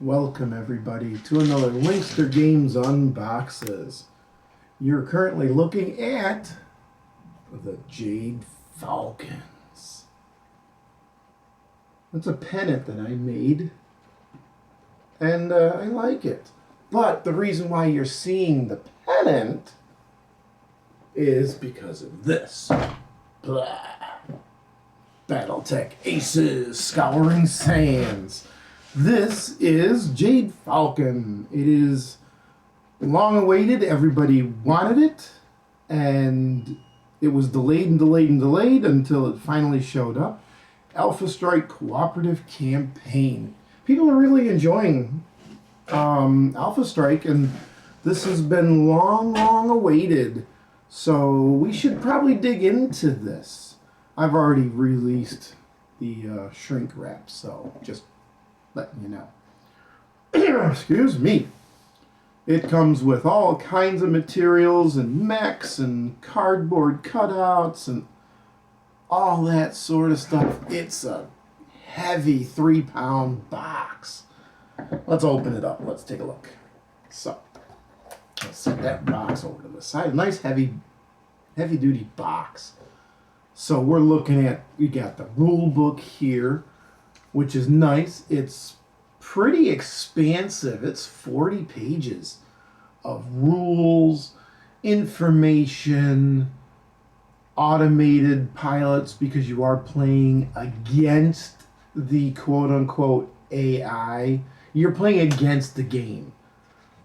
Welcome everybody to another LingSter Games Unboxes. You're currently looking at the Jade Falcons. It's a pennant that I made and I like it. But the reason why you're seeing the pennant is because of this. Blah. Battletech Aces Scouring Sands. This is Jade Falcon. It is long awaited. Everybody wanted it, and it was delayed and delayed and delayed until it finally showed up. Alpha Strike Cooperative Campaign. People are really enjoying Alpha Strike, and this has been long awaited. So we should probably dig into this. I've already released the shrink wrap, so just letting you know. Excuse me. It comes with all kinds of materials and mechs and cardboard cutouts and all that sort of stuff. It's a heavy 3-pound box. Let's open it up. Let's take a look. So, let's set that box over to the side. A nice heavy duty box. So we're looking at, we got the rule book here, which is nice. It's pretty expansive. It's 40 pages of rules, information, automated pilots, because you are playing against the quote-unquote AI. You're playing against the game.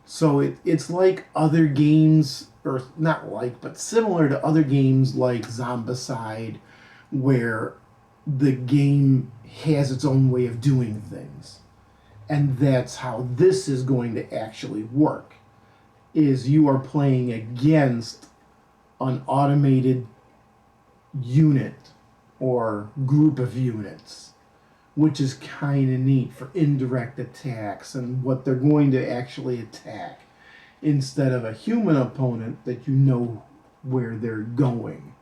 So it's like other games, or not like, but similar to other games like Zombicide, where the game has its own way of doing things. And that's how this is going to actually work, is you are playing against an automated unit or group of units, which is kind of neat for indirect attacks and what they're going to actually attack, instead of a human opponent that you know where they're going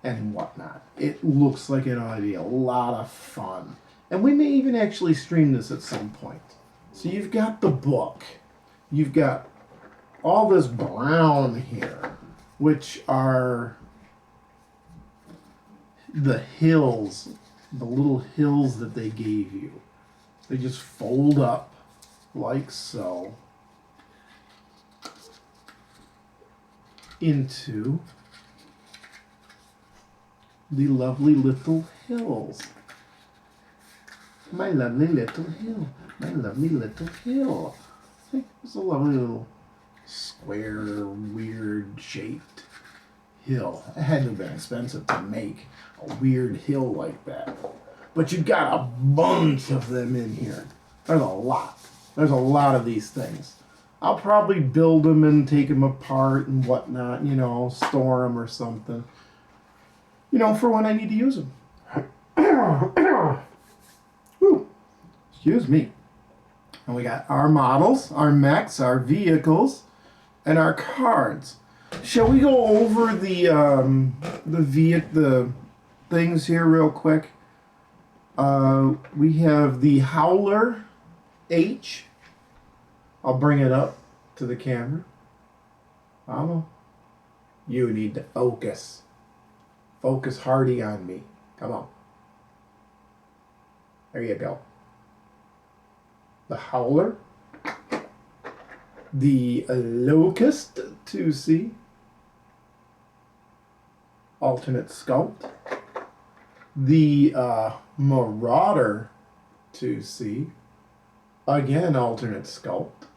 and whatnot. It looks like it ought to be a lot of fun. And we may even actually stream this at some point. So you've got the book. You've got all this brown here, which are the hills, the little hills that they gave you. They just fold up like so into the lovely little hills. My lovely little hill. My lovely little hill. See, it's a lovely little square, weird shaped hill. It had to have been expensive to make a weird hill like that. But you got a bunch of them in here. There's a lot. There's a lot of these things. I'll probably build them and take them apart and whatnot, you know, store them or something. You know, for when I need to use them. Whew. Excuse me. And we got our models, our mechs, our vehicles, and our cards. Shall we go over the things here real quick? We have the Howler H. I'll bring it up to the camera. Mama, you need to focus. Focus hardy on me. Come on. There you go. The Howler. The Locust 2C. Alternate sculpt. The Marauder 2C. Again, alternate sculpt.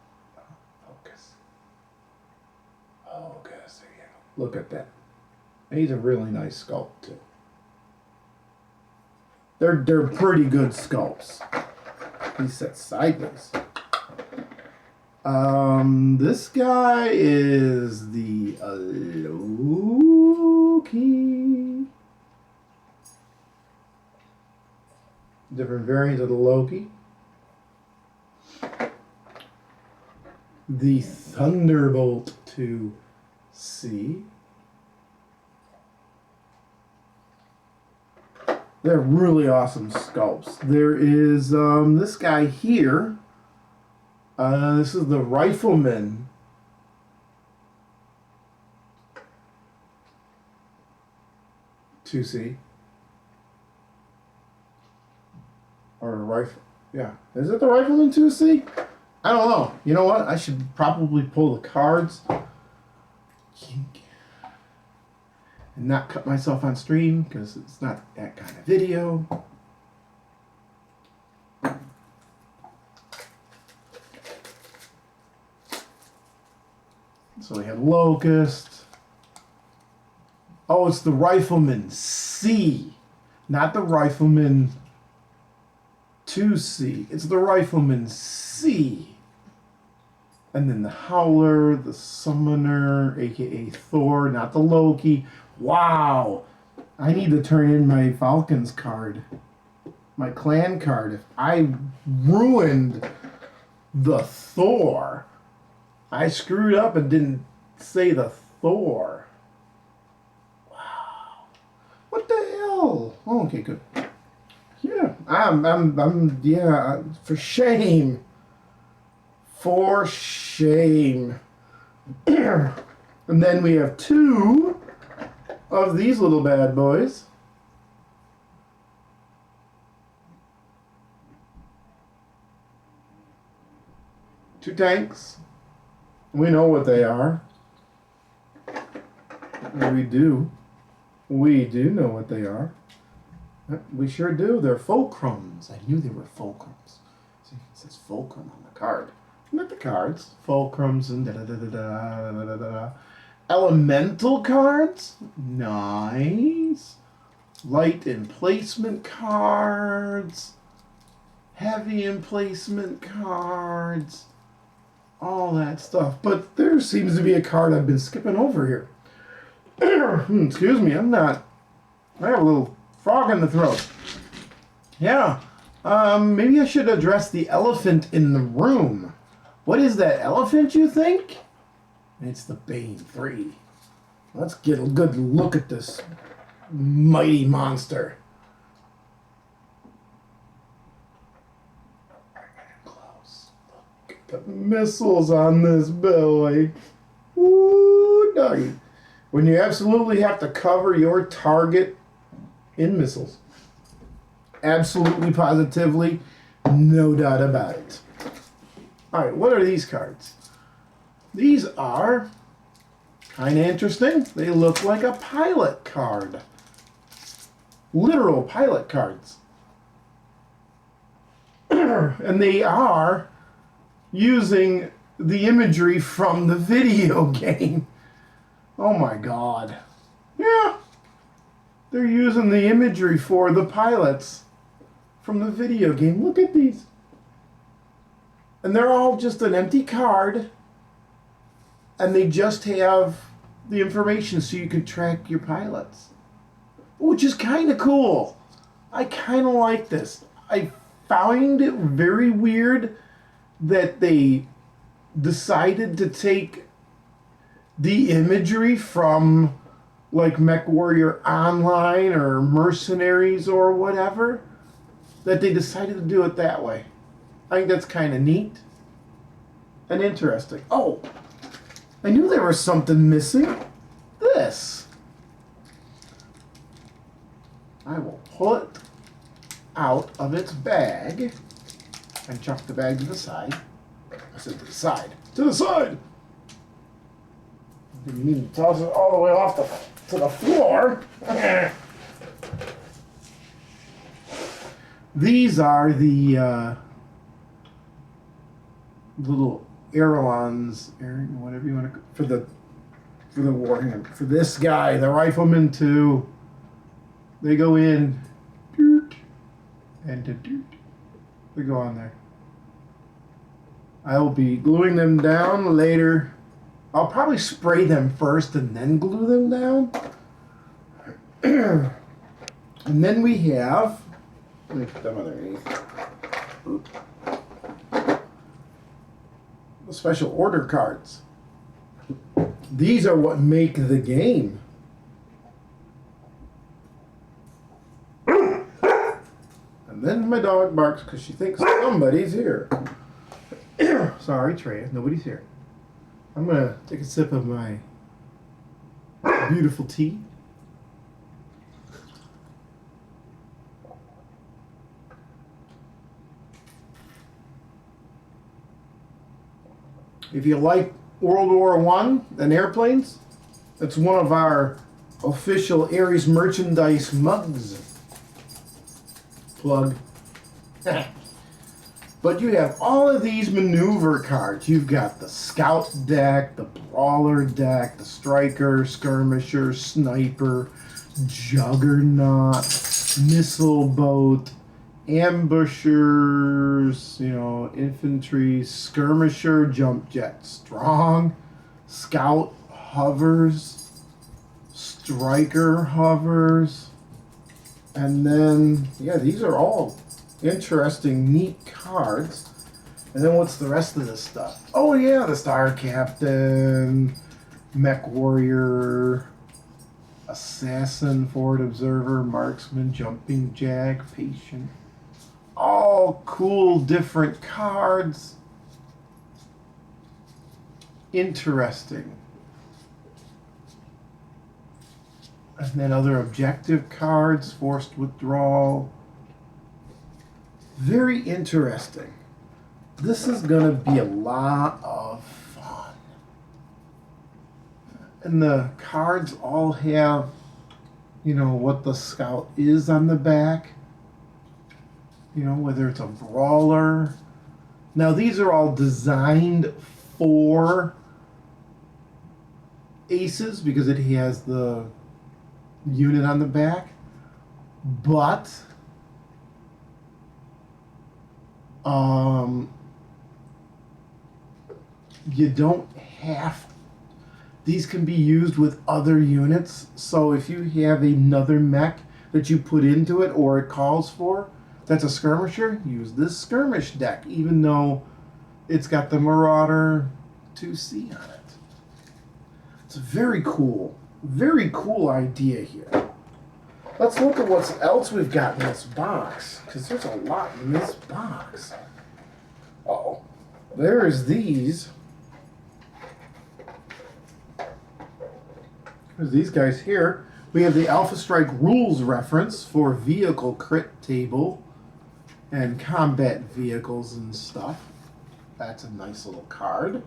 Focus. Focus. There you go. Look at that. He's a really nice sculpt too. They're pretty good sculpts. He's set sideways. This guy is the Loki. Different variant of the Loki. The Thunderbolt 2C. They're really awesome sculpts. There is this guy here This is the Rifleman. (2C) or a rifle. Yeah, is it the Rifleman 2C? I don't know. You know what? I should probably pull the cards and not cut myself on stream because it's not that kind of video. So we have Locust. Oh, it's the Rifleman C, not the Rifleman 2C. It's the Rifleman C. And then the Howler, the Summoner, aka Thor, not the Loki. Wow. I need to turn in my Falcons card. My clan card. If I ruined the Thor, I screwed up and didn't say the Thor. Wow. What the hell? Oh, okay, good. Yeah, yeah, for shame. For shame. And then we have 2 of these little bad boys. Two tanks. We know what they are. We do. We do know what they are. We sure do. They're fulcrums. I knew they were fulcrums. See, it says fulcrum on the card. Not the cards. Fulcrums and da-da-da-da-da-da-da-da. Elemental cards. Nice. Light emplacement cards. Heavy emplacement cards. All that stuff. But there seems to be a card I've been skipping over here. Excuse me, I have a little frog in the throat. Yeah. Maybe I should address the elephant in the room. What is that elephant, you think? It's the Bane 3. Let's get a good look at this mighty monster. Close. Look at the missiles on this belly. Ooh, doggy. When you absolutely have to cover your target in missiles. Absolutely, positively, no doubt about it. All right, what are these cards? These are kind of interesting. They look like a pilot card. Literal pilot cards. And they are using the imagery from the video game. Oh my God. Yeah. They're using the imagery for the pilots from the video game. Look at these. And they're all just an empty card. And they just have the information so you can track your pilots. Which is kind of cool. I kind of like this. I found it very weird that they decided to take the imagery from like MechWarrior Online or Mercenaries or whatever, that they decided to do it that way. I think that's kind of neat and interesting. Oh, I knew there was something missing. This. I will pull it out of its bag and chuck the bag to the side. I said to the side. To the side! Didn't mean to toss it all the way off to the floor. These are the little ailerons, whatever you want to, for the Warhammer, for this guy, the Rifleman 2. They go in, and they go on there. I will be gluing them down later. I'll probably spray them first and then glue them down. And then we have, let me put them underneath. The special order cards. These are what make the game. And then my dog barks because she thinks somebody's here. sorry, Trey. Nobody's here. I'm gonna take a sip of my beautiful tea. If you like World War I and airplanes, it's one of our official Aries merchandise mugs. Plug. But you have all of these maneuver cards. You've got the Scout deck, the Brawler deck, the Striker, Skirmisher, Sniper, Juggernaut, Missile Boat, Ambushers, Infantry, Skirmisher, Jump Jet, Strong, Scout hovers, Striker hovers, and then, yeah, these are all interesting, neat cards. And then what's the rest of this stuff? Oh yeah, the Star Captain, Mech Warrior, Assassin, Forward Observer, Marksman, Jumping Jack, Patient. All cool different cards. Interesting. And then other objective cards, forced withdrawal. Very interesting. This is going to be a lot of fun. And the cards all have, what the Scout is on the back. Whether it's a Brawler. Now, these are all designed for Aces because it has the unit on the back. But you don't have, these can be used with other units. So if you have another mech that you put into it or it calls for, that's a skirmisher, use this skirmish deck, even though it's got the Marauder 2C on it. It's a very cool idea here. Let's look at what else we've got in this box, because there's a lot in this box. Uh-oh. There's these. There's these guys here. We have the Alpha Strike rules reference for vehicle crit table and combat vehicles and stuff. That's a nice little card.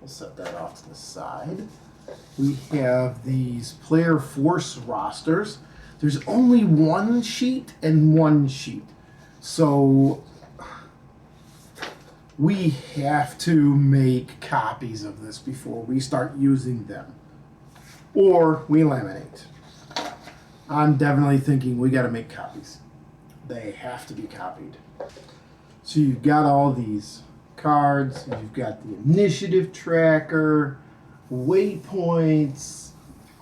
We'll set that off to the side. We have these player force rosters. There's only one sheet and one sheet. So we have to make copies of this before we start using them. Or we laminate. I'm definitely thinking we got to make copies. They have to be copied. So you've got all these cards. You've got the initiative tracker, waypoints,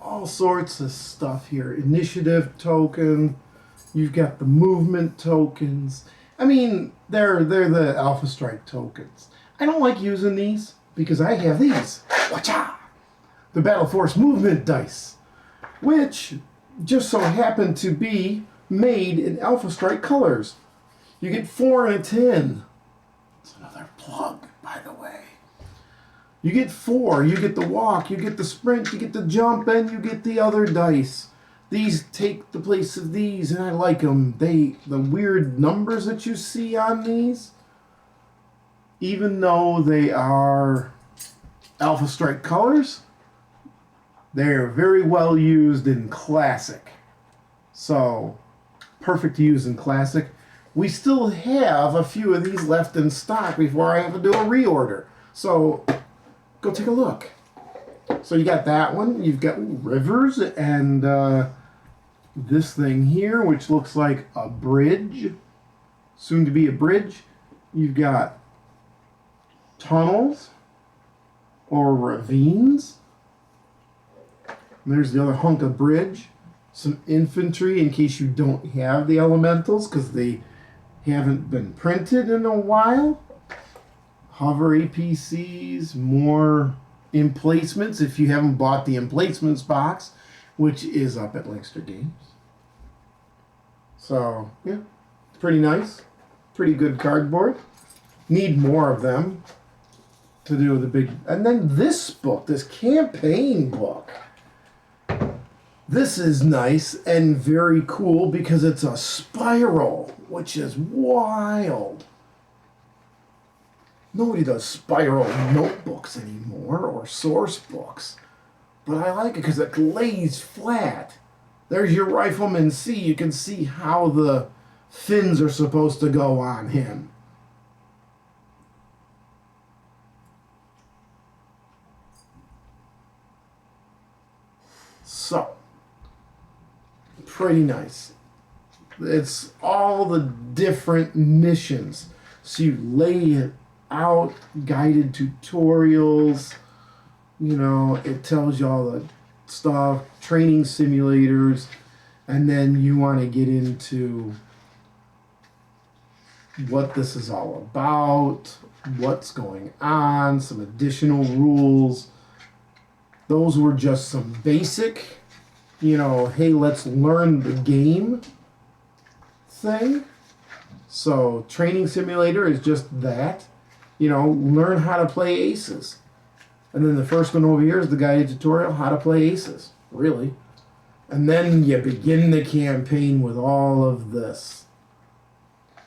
all sorts of stuff here. Initiative token. You've got the movement tokens. I mean, they're the Alpha Strike tokens. I don't like using these because I have these. Watcha! The Battle Force movement dice, which just so happen to be made in Alpha Strike colors. You get 4 and a 10. It's another plug, by the way. You get 4, you get the walk, you get the sprint, you get the jump, and you get the other dice. These take the place of these, and I like them. The weird numbers that you see on these, even though they are Alpha Strike colors, they're very well used in Classic. So, perfect to use in Classic. We still have a few of these left in stock before I have to do a reorder. So, go take a look. So you got that one. You've got rivers and this thing here, which looks like a bridge. Soon to be a bridge. You've got tunnels or ravines. And there's the other hunk of bridge. Some infantry in case you don't have the elementals because they haven't been printed in a while. Hover APCs, more emplacements if you haven't bought the emplacements box, which is up at LingSter Games. So, yeah, it's pretty nice. Pretty good cardboard. Need more of them. to do the big. And then this book, this campaign book. This is nice and very cool because it's a spiral, which is wild. Nobody does spiral notebooks anymore or source books. But I like it because it lays flat. There's your Rifleman C. You can see how the fins are supposed to go on him. So, pretty nice. It's all the different missions. So you lay it out, guided tutorials, you know, it tells you all the stuff, training simulators, and then you want to get into what this is all about, what's going on, some additional rules. Those were just some basic, you know, hey, let's learn the game thing. So training simulator is just that. You know, learn how to play aces. And then the first one over here is the guided tutorial, how to play aces, really. And then you begin the campaign with all of this.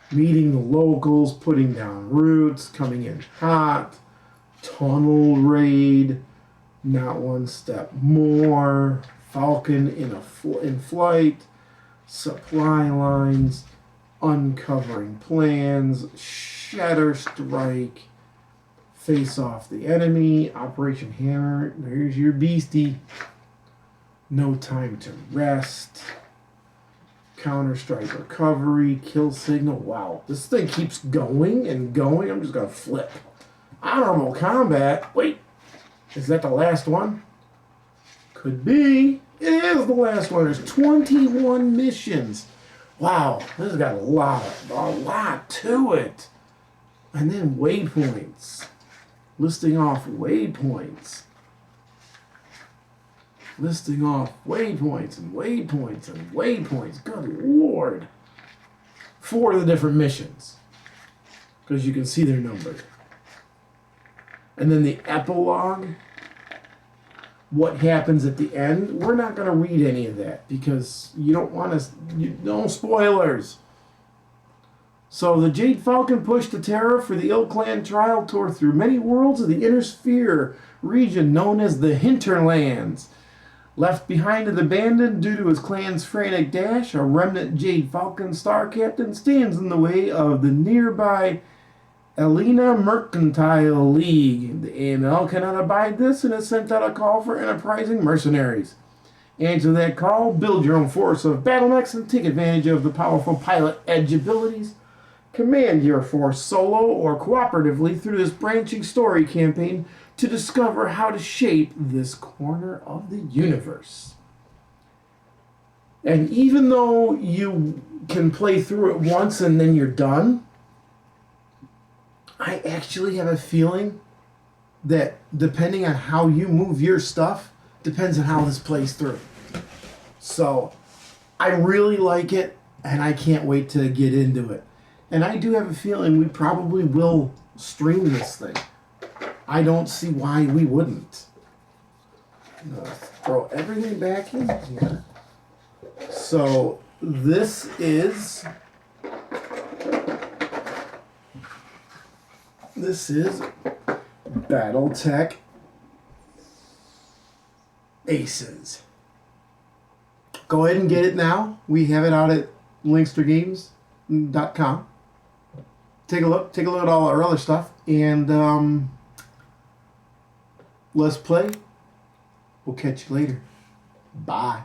Meeting the locals, putting down roots, coming in hot, tunnel raid, not one step more, Falcon in flight, supply lines, uncovering plans, shatter strike, face off the enemy, Operation Hammer, there's your beastie, no time to rest, counter-strike recovery, kill signal. Wow, this thing keeps going and going. I'm just gonna flip. Honorable combat. Wait, is that the last one? Could be. It is the last one. There's 21 missions. Wow, this has got a lot to it. And then waypoints. Listing off waypoints. Listing off waypoints and waypoints and waypoints. Good Lord. For the different missions. Because you can see they're numbered. And then the epilogue. What happens at the end. We're not going to read any of that. Because you don't want to... No spoilers. So the Jade Falcon pushed to Terra for the ill-clan trial tour through many worlds of the Inner Sphere region known as the Hinterlands. Left behind and abandoned due to his clan's frantic dash, a remnant Jade Falcon star captain stands in the way of the nearby Elena Mercantile League. The AML cannot abide this and has sent out a call for enterprising mercenaries. Answer that call, build your own force of Battletech and take advantage of the powerful pilot edge abilities. Command your force solo or cooperatively through this branching story campaign to discover how to shape this corner of the universe. And even though you can play through it once and then you're done, I actually have a feeling that depending on how you move your stuff, depends on how this plays through. So, I really like it, and I can't wait to get into it. And I do have a feeling we probably will stream this thing. I don't see why we wouldn't. Throw everything back in here. So this is Battletech Aces. Go ahead and get it now. We have it out at LingSterGames.com. Take a look at all our other stuff, and let's play. We'll catch you later. Bye.